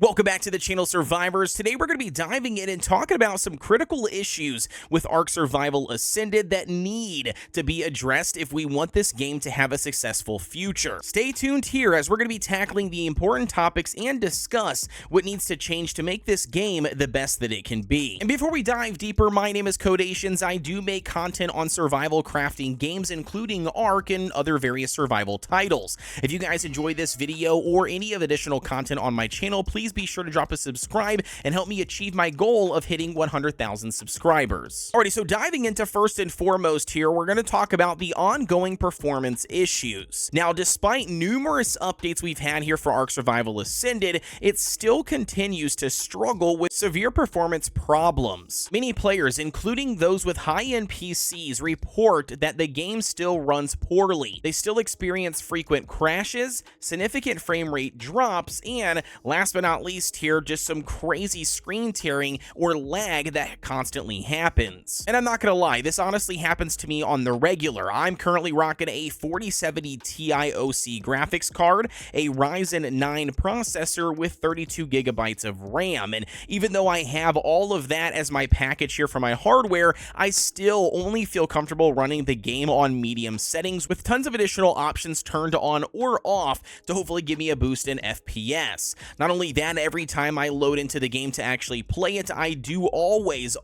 Welcome back to the channel, Survivors. Today we're going to be diving in and talking about some critical issues with Ark Survival Ascended that need to be addressed if we want this game to have a successful future. Stay tuned here as we're going to be tackling the important topics and discuss what needs to change to make this game the best that it can be. And before we dive deeper, my name is Kodeations. I do make content on survival crafting games, including Ark and other various survival titles. If you guys enjoy this video or any of additional content on my channel, please be sure to drop a subscribe and help me achieve my goal of hitting 100,000 subscribers. Alrighty, so diving into first and foremost here, we're going to talk about the ongoing performance issues. Now, despite numerous updates we've had here for Ark Survival Ascended, it still continues to struggle with severe performance problems. Many players, including those with high-end PCs, report that the game still runs poorly. They still experience frequent crashes, significant frame rate drops, and last but not least here, just some crazy screen tearing or lag that constantly happens. And I'm not gonna lie, this honestly happens to me on the regular. I'm currently rocking a 4070 Ti OC graphics card, a Ryzen 9 processor with 32 gigabytes of RAM, and even though I have all of that as my package here for my hardware, I still only feel comfortable running the game on medium settings with tons of additional options turned on or off to hopefully give me a boost in FPS. Not only that, every time I load into the game to actually play it, I do always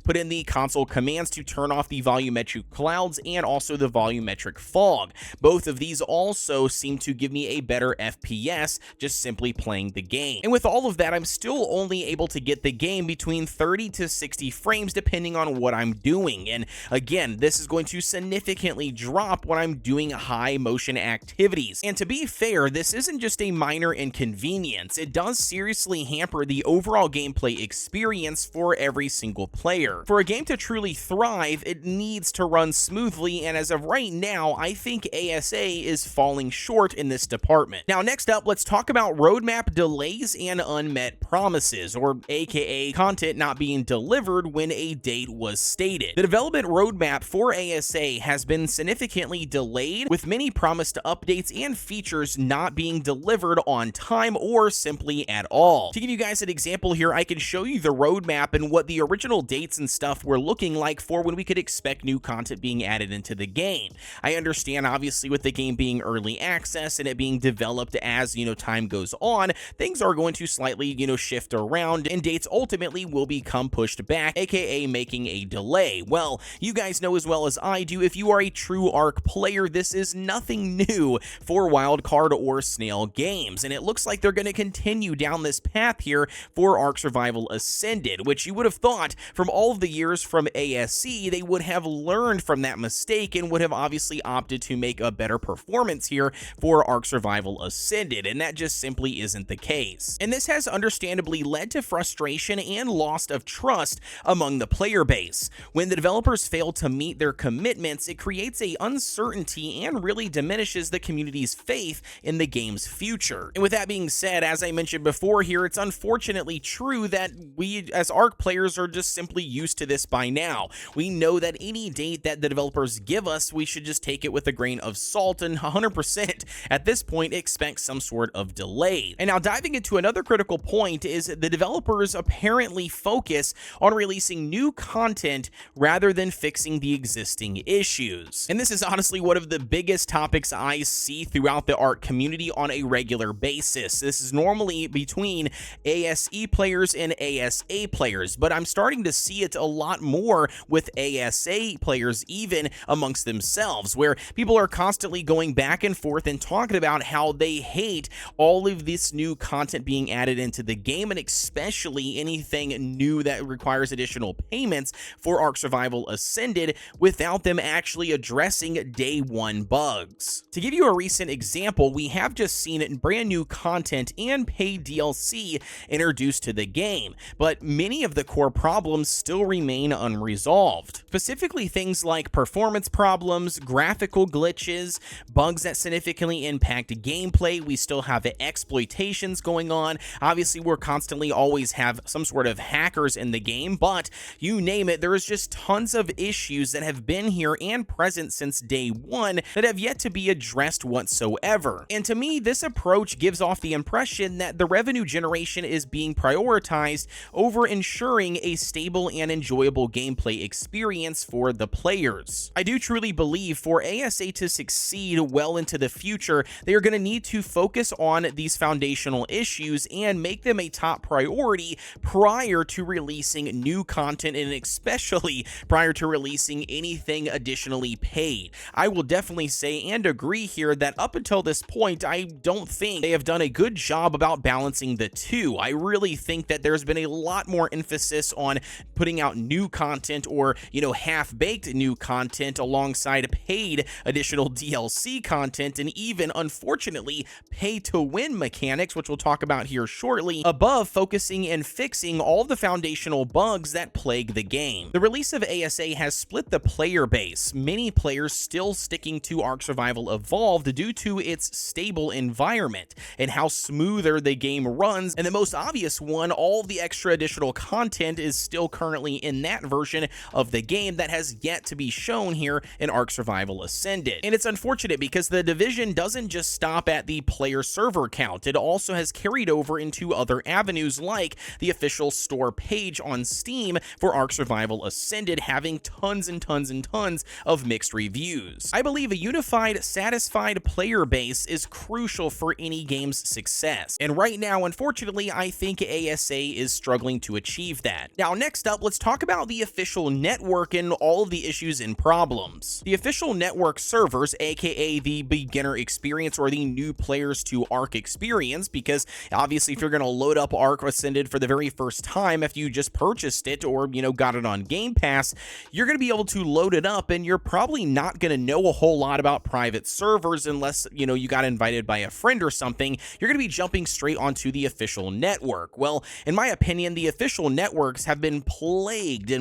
put in the console commands to turn off the volumetric clouds and also the volumetric fog. Both of these also seem to give me a better FPS just simply playing the game. And with all of that, I'm still only able to get the game between 30 to 60 frames depending on what I'm doing. And again, this is going to significantly drop when I'm doing high motion activities. And to be fair, this isn't just a minor inconvenience. It does seriously hamper the overall gameplay experience for every single player. For a game to truly thrive, it needs to run smoothly, and as of right now, I think ASA is falling short in this department. Now, next up, let's talk about roadmap delays and unmet promises, or aka content not being delivered when a date was stated. The development roadmap for ASA has been significantly delayed, with many promised updates and features not being delivered on time or simply at all. To give you guys an example here, I can show you the roadmap and what the original dates and stuff were looking like for when we could expect new content being added into the game. I understand, obviously, with the game being early access and it being developed as, time goes on, things are going to slightly, shift around and dates ultimately will become pushed back, aka making a delay. Well, you guys know as well as I do, if you are a true Ark player, this is nothing new for Wildcard or Snail games, and it looks like they're going to continue down this path here for Ark Survival Ascended, which you would have thought from all of the years from ASC, they would have learned from that mistake and would have obviously opted to make a better performance here for Ark Survival Ascended, and that just simply isn't the case. And this has understandably led to frustration and loss of trust among the player base. When the developers fail to meet their commitments, it creates a uncertainty and really diminishes the community's faith in the game's future. And with that being said, as I mentioned before here, it's unfortunately true that we as Ark players are just simply used to this by now. We know that any date that the developers give us, we should just take it with a grain of salt and 100% at this point expect some sort of delay. And now diving into another critical point is the developers apparently focus on releasing new content rather than fixing the existing issues. And this is honestly one of the biggest topics I see throughout the Ark community on a regular basis. This is normally between ASE players and ASA players, but I'm starting to see it a lot more with ASA players even amongst themselves, where people are constantly going back and forth and talking about how they hate all of this new content being added into the game, and especially anything new that requires additional payments for Ark Survival Ascended without them actually addressing day one bugs. To give you a recent example, we have just seen brand new content and paid DLC introduced to the game, but many of the core problems still remain unresolved. Specifically, things like performance problems, graphical glitches, bugs that significantly impact gameplay. We still have exploitations going on. Obviously, we're constantly always have some sort of hackers in the game, but you name it, there is just tons of issues that have been here and present since day one that have yet to be addressed whatsoever. And to me, this approach gives off the impression that that the revenue generation is being prioritized over ensuring a stable and enjoyable gameplay experience for the players. I do truly believe for ASA to succeed well into the future, they are going to need to focus on these foundational issues and make them a top priority prior to releasing new content, and especially prior to releasing anything additionally paid. I will definitely say and agree here that up until this point, I don't think they have done a good job about balancing the two. I really think that there's been a lot more emphasis on putting out new content or, half-baked new content alongside paid additional DLC content, and even, unfortunately, pay-to-win mechanics, which we'll talk about here shortly, above focusing and fixing all of the foundational bugs that plague the game. The release of ASA has split the player base, many players still sticking to Ark Survival Evolved due to its stable environment and how smoother the game runs, and the most obvious one, all the extra additional content is still currently in that version of the game that has yet to be shown here in Ark Survival Ascended. And it's unfortunate because the division doesn't just stop at the player server count, it also has carried over into other avenues like the official store page on Steam for Ark Survival Ascended having tons and tons and tons of mixed reviews. I believe a unified, satisfied player base is crucial for any game's success, and right now, unfortunately, I think ASA is struggling to achieve that. Now, next up, let's talk about the official network and all of the issues and problems. The official network servers, aka the beginner experience or the new players to Ark experience, because obviously if you're going to load up Ark Ascended for the very first time after you just purchased it or, got it on Game Pass, you're going to be able to load it up, and you're probably not going to know a whole lot about private servers unless, you got invited by a friend or something. You're going to be jumping straight onto the official network. Well, in my opinion, the official networks have been plagued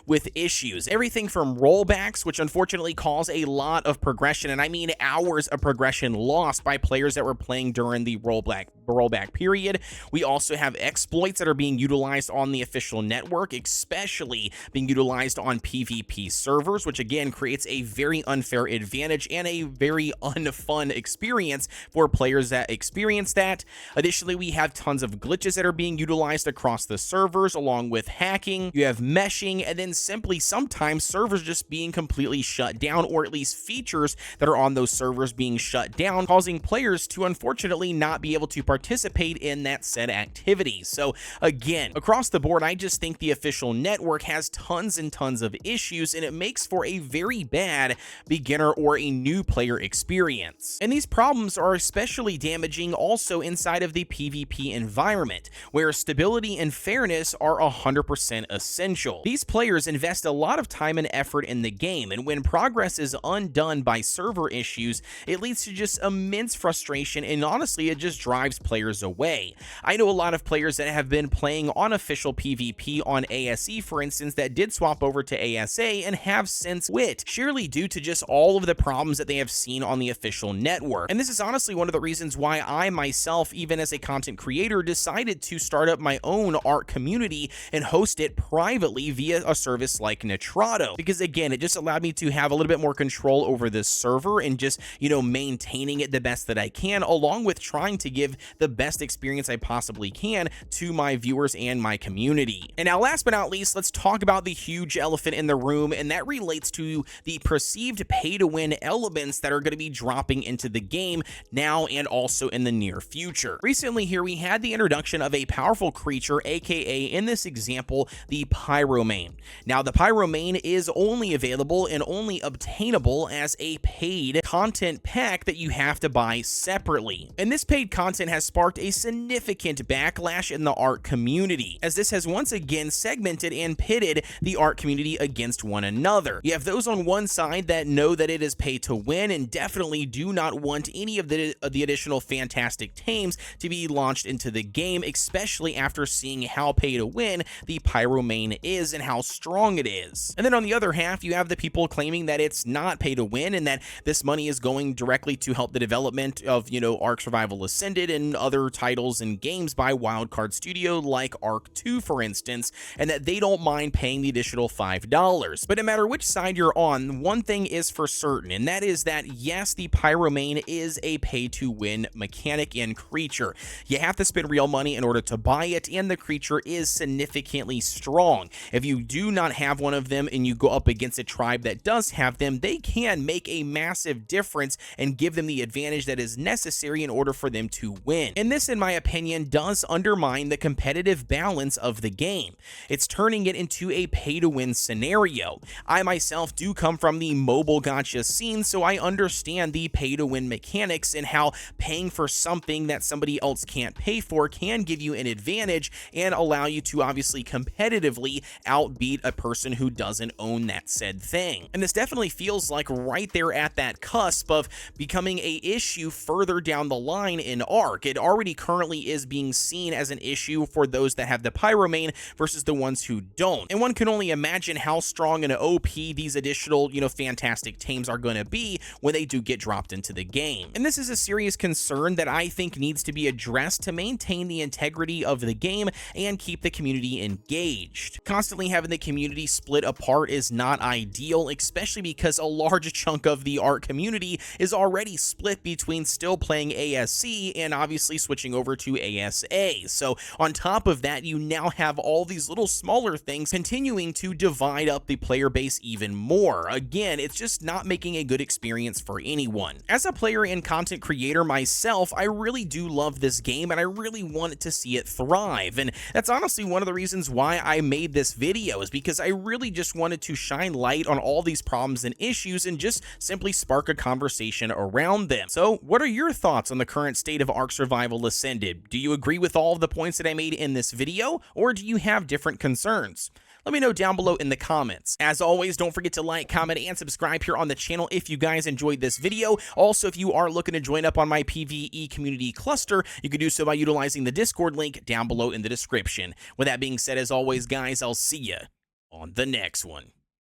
with issues. Everything from rollbacks, which unfortunately cause a lot of progression, and I mean hours of progression lost by players that were playing during the rollback period. We also have exploits that are being utilized on the official network, especially being utilized on PvP servers, which again creates a very unfair advantage and a very unfun experience for players that experience that. Additionally, we have tons of glitches that are being utilized across the servers, along with hacking. You have meshing, and then simply sometimes servers just being completely shut down, or at least features that are on those servers being shut down, causing players to unfortunately not be able to participate in that said activity. So again, across the board, I just think the official network has tons and tons of issues, and it makes for a very bad beginner or a new player experience. And these problems are especially damaging also inside of the PvP environment, where stability and fairness are 100% essential. These players invest a lot of time and effort in the game, and when progress is undone by server issues, it leads to just immense frustration, and honestly, it just drives players away. I know a lot of players that have been playing on official PvP on ASE, for instance, that did swap over to ASA and have since quit, sheerly due to just all of the problems that they have seen on the official network. And this is honestly one of the reasons why I myself, even as a content creator, decided to start up my own Ark community and host it privately via a service like Nitrado, because again, it just allowed me to have a little bit more control over this server and just, maintaining it the best that I can, along with trying to give the best experience I possibly can to my viewers and my community. And now, last but not least, let's talk about the huge elephant in the room, and that relates to the perceived pay-to-win elements that are going to be dropping into the game now and also in the near future. Recently here, we had the introduction of a powerful creature, aka in this example, the Pyromane. Now, the Pyromane is only available and only obtainable as a paid content pack that you have to buy separately. And this paid content has sparked a significant backlash in the Ark community, as this has once again segmented and pitted the Ark community against one another. You have those on one side that know that it is pay to win and definitely do not want any of the additional fantastic tames to be launched into the game, especially after seeing how pay to win the Pyromane is and how strong it is. And then on the other half, you have the people claiming that it's not pay to win and that this money is going directly to help the development of, Ark Survival Ascended and seen other titles and games by Wildcard Studio like Ark 2, for instance, and that they don't mind paying the additional $5. But no matter which side you're on, one thing is for certain, and that is that yes, the Pyromane is a pay-to-win mechanic and creature. You have to spend real money in order to buy it, and the creature is significantly strong. If you do not have one of them and you go up against a tribe that does have them, they can make a massive difference and give them the advantage that is necessary in order for them to win. And this, in my opinion, does undermine the competitive balance of the game. It's turning it into a pay-to-win scenario. I myself do come from the mobile gacha scene, so I understand the pay-to-win mechanics and how paying for something that somebody else can't pay for can give you an advantage and allow you to obviously competitively outbeat a person who doesn't own that said thing. And this definitely feels like right there at that cusp of becoming a issue further down the line in Ark. It already currently is being seen as an issue for those that have the Pyromane versus the ones who don't. And one can only imagine how strong and OP these additional, fantastic tames are going to be when they do get dropped into the game. And this is a serious concern that I think needs to be addressed to maintain the integrity of the game and keep the community engaged. Constantly having the community split apart is not ideal, especially because a large chunk of the Ark community is already split between still playing ASC and obviously switching over to ASA. So on top of that, you now have all these little smaller things continuing to divide up the player base even more. Again, it's just not making a good experience for anyone. As a player and content creator myself, I really do love this game and I really wanted to see it thrive. And that's honestly one of the reasons why I made this video, is because I really just wanted to shine light on all these problems and issues and just simply spark a conversation around them. So what are your thoughts on the current state of Ark Survival Ascended? Do you agree with all of the points that I made in this video, or do you have different concerns? Let me know down below in the comments. As always, don't forget to like, comment, and subscribe here on the channel if you guys enjoyed this video. Also, if you are looking to join up on my PvE community cluster, you can do so by utilizing the Discord link down below in the description. With that being said, as always, guys, I'll see ya on the next one.